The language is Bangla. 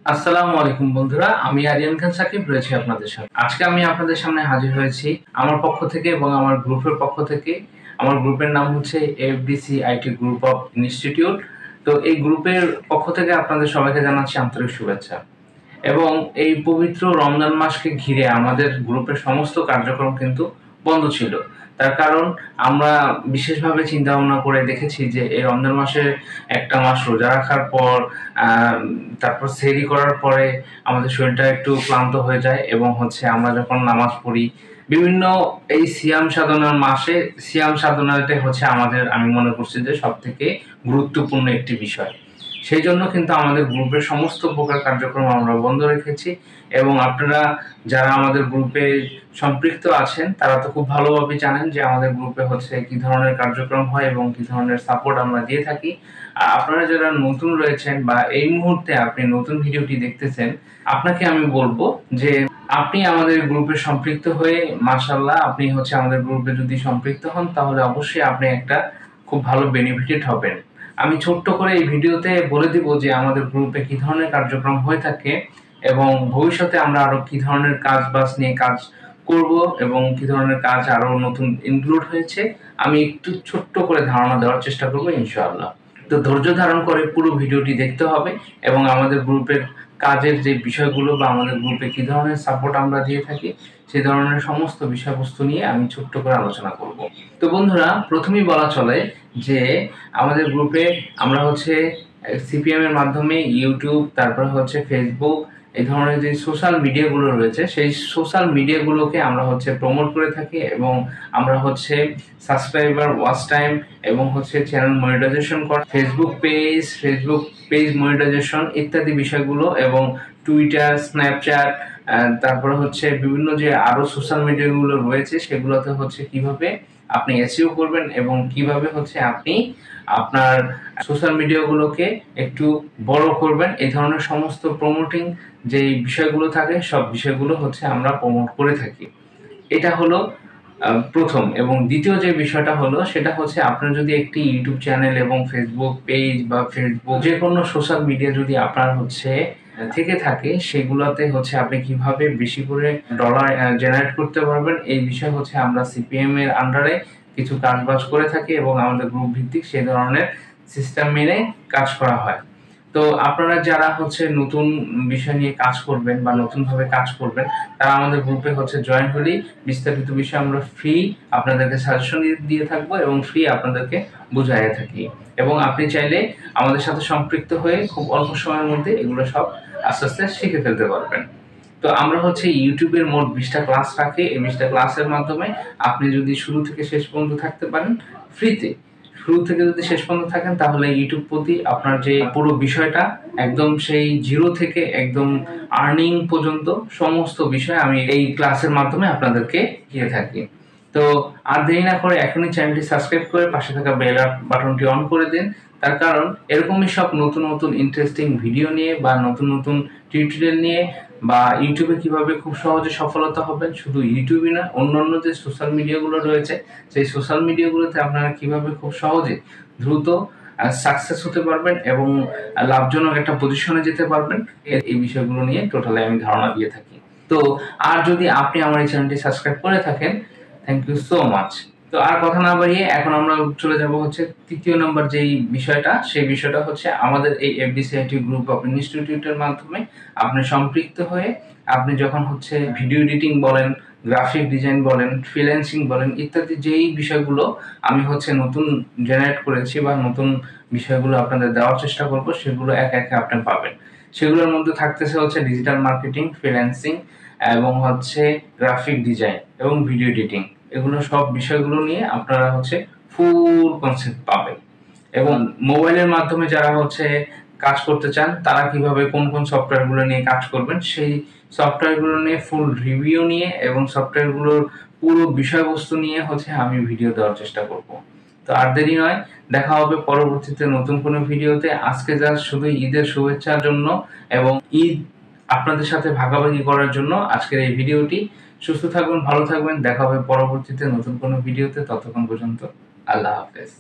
আসসালামু আলাইকুম বন্ধুরা, আমি আরিয়ান খান সাকিব রয়েছি আপনাদের সাথে। আজকে আমি আপনাদের সামনে হাজির হয়েছি আমার পক্ষ থেকে এবং আমার গ্রুপের পক্ষ থেকে। আমার গ্রুপের নাম হচ্ছে FDC IT group of institute. তো এই গ্রুপের পক্ষ থেকে আপনাদের সবাইকে জানাচ্ছি আন্তরিক শুভেচ্ছা। এবং এই পবিত্র রমজান মাসকে ঘিরে আমাদের গ্রুপের সমস্ত কার্যক্রম কিন্তু বন্ধ ছিল। তার কারণ আমরা বিশেষভাবে চিন্তা ভাবনা করে দেখেছি যে এই রমজান মাসে একটা মাস রোজা রাখার পর তারপর সেহরি করার পরে আমাদের শরীরটা একটু ক্লান্ত হয়ে যায় এবং আমরা যখন নামাজ পড়ি বিভিন্ন এই সিয়াম সাধনার মাসে সিয়াম সাধনাটাই আমি মনে করছি যে সবথেকে গুরুত্বপূর্ণ একটি বিষয়। সেই জন্য কিন্তু আমাদের গ্রুপের সমস্ত প্রকার কার্যক্রম আমরা বন্ধ রেখেছি এবং আপনারা যারা আমাদের গ্রুপে সম্পৃক্ত আছেন তারা তো খুব ভালোভাবে জানেন যে আমাদের গ্রুপে কি ধরনের কার্যক্রম হয় এবং কি ধরনের সাপোর্ট আমরা দিয়ে থাকি। আর আপনারা যারা নতুন রয়েছেন বা এই মুহূর্তে আপনি নতুন ভিডিওটি দেখতেছেন, আপনাকে আমি বলবো যে আপনি আমাদের গ্রুপে সম্পৃক্ত হয়ে মাশাআল্লাহ আপনি আমাদের গ্রুপে যদি সম্পৃক্ত হন তাহলে অবশ্যই আপনি একটা খুব ভালো বেনিফিটেড হবেন। আমি ছোট্ট করে এই ভিডিওতে বলে দিব যে আমাদের গ্রুপে কি ধরনের কার্যক্রম হয়ে থাকে এবং ভবিষ্যতে আমরা আরো কি ধরনের কাজ নিয়ে কাজ করব এবং কি ধরনের কাজ আরো নতুন ইনক্লুড হয়েছে আমি একটু ছোট্ট করে ধারণা দেওয়ার চেষ্টা করব ইনশাআল্লাহ। তো ধৈর্য ধারণ করে পুরো ভিডিওটি দেখতে হবে এবং আমাদের গ্রুপের কাজের যে বিষয়গুলো বা আমাদের গ্রুপে কি ধরনের সাপোর্ট আমরা দিয়ে থাকি সেই ধরনের সমস্ত বিষয়বস্তু নিয়ে আমি ছোট্ট করে আলোচনা করব। তো বন্ধুরা, প্রথমেই বলা চলে যে আমাদের গ্রুপে আমরা সিপিএম এর মাধ্যমে ইউটিউব, তারপর ফেসবুক, এই ধরনের যে সোশ্যাল মিডিয়াগুলো রয়েছে সেই সোশ্যাল মিডিয়াগুলোকে আমরা প্রমোট করে থাকি এবং আমরা সাবস্ক্রাইবার, ওয়াচ টাইম এবং চ্যানেল মনিটাইজেশন করা, ফেসবুক পেজ মনিটাইজেশন ইত্যাদি বিষয়গুলো এবং টুইটার, স্ন্যাপচ্যাট, তারপরে বিভিন্ন যে আরো সোশ্যাল মিডিয়াগুলো রয়েছে সেগুলোতে কিভাবে আপনি এসইও করবেন এবং কিভাবে আপনি আপনার সোশ্যাল মিডিয়াগুলোকে একটু বড় করবেন, এই ধরনের সমস্ত প্রমোটিং যে বিষয়গুলো থাকে সব বিষয়গুলো আমরা প্রমোট করে থাকি। এটা হলো প্রথম। এবং দ্বিতীয় যে বিষয়টা হলো সেটা আপনার যদি একটি ইউটিউব চ্যানেল এবং ফেসবুক পেজ বা ফেসবুক যে কোনো সোশ্যাল মিডিয়া যদি আপনার থেকে থাকে সেগুলোতে আপনি কিভাবে বেশি করে ডলার জেনারেট করতে পারবেন এই বিষয় আমরা সিপিএম এর আন্ডারে কিছু কাজবাজ করে থাকি এবং আমাদের গ্রুপ ভিত্তিক সেই ধরনের সিস্টেম মেনে কাজ করা হয়। তো আপনারা যারা নতুন বিষয় নিয়ে কাজ করবেন বা নতুন ভাবে কাজ করবেন তারা আমাদের গ্রুপে জয়েন হলেই বিস্তারিত বিষয় আমরা ফ্রি আপনাদেরকে সাজেশন দিয়ে থাকবো এবং ফ্রি আপনাদেরকে বুঝাইয়া থাকি এবং আপনি চাইলে আমাদের সাথে সম্পৃক্ত হয়ে খুব অল্প সময়ের মধ্যে এগুলো সব আস্তে আস্তে শিখে ফেলতে পারবেন। তো আমরা ইউটিউবের মোট 20টা ক্লাস রাখি। এই 20টা ক্লাসের মাধ্যমে আপনি যদি শুরু থেকে শেষ পর্যন্ত থাকতে পারেন ফ্রিতে, শুরু থেকে যদি শেষ পর্যন্ত থাকেন তাহলে ইউটিউব প্রতি আপনার যে পুরো বিষয়টা একদম সেই জিরো থেকে একদম আর্নিং পর্যন্ত সমস্ত বিষয় আমি এই ক্লাসের মাধ্যমে আপনাদেরকে দিয়ে থাকি। তো আর দেরি না করে এখনই চ্যানেলটি সাবস্ক্রাইব করে পাশে থাকা বেল বাটনটি অন করে দিন। তার কারণ এরকমই সব নতুন নতুন ইন্টারেস্টিং ভিডিও নিয়ে বা নতুন নতুন টিউটোরিয়াল নিয়ে বা ইউটিউবে কিভাবে খুব সহজে সফলতা হবেন, শুধু ইউটিউবই না অন্যান্য যে সোশ্যাল মিডিয়াগুলো রয়েছে সেই সোশ্যাল মিডিয়াগুলোতে আপনারা কিভাবে খুব সহজে দ্রুত সাকসেস হতে পারবেন এবং লাভজনক একটা পজিশনে যেতে পারবেন এই বিষয়গুলো নিয়ে টোটালি আমি ধারণা দিয়ে থাকি। তো আর যদি আপনি আমার এই চ্যানেলটি সাবস্ক্রাইব করে থাকেন, থ্যাংক ইউ সো মাচ। তো আর কথা না বাড়িয়ে এখন আমরা চলে যাব তৃতীয় নম্বর যেই বিষয়টা, সেই বিষয়টা আমাদের এই FDC IT গ্রুপ অফ ইনস্টিটিউটের মাধ্যমে আপনি সম্পৃক্ত হয়ে আপনি যখন ভিডিও এডিটিং বলেন, গ্রাফিক ডিজাইন বলেন, ফ্রিল্যান্সিং বলেন ইত্যাদি যেই বিষয়গুলো আমি নতুন জেনারেট করেছি বা নতুন বিষয়গুলো আপনাদের দেওয়ার চেষ্টা করব সেগুলো একে একে আপনি পাবেন। সেগুলোর মধ্যে থাকতেছে ডিজিটাল মার্কেটিং, ফ্রিল্যান্সিং এবং গ্রাফিক ডিজাইন এবং ভিডিও এডিটিং। এগুলো সব বিষয়গুলো নিয়ে আপনারা ফুল কনসেপ্ট পাবেন। এবং মোবাইলের মাধ্যমে যারা কাজ করতে চান তারা কিভাবে কোন কোন সফটওয়্যারগুলো নিয়ে কাজ করবেন সেই সফটওয়্যারগুলো নিয়ে ফুল রিভিউ নিয়ে এবং সফটওয়্যারগুলোর পুরো বিষয়বস্তু নিয়ে আমি ভিডিও দেওয়ার চেষ্টা করব। তো আর দেরি নয়, দেখা হবে পরবর্তীতে নতুন কোনো ভিডিওতে। আজকে যা শুধু ঈদের শুভেচ্ছার জন্য এবং ঈদ আপনাদের সাথে ভাগাভাগি করার জন্য আজকের এই ভিডিওটি। সুস্থ থাকবেন, ভালো থাকবেন, দেখা হবে পরবর্তীতে নতুন কোনো ভিডিওতে। ততক্ষণ পর্যন্ত আল্লাহ হাফেজ।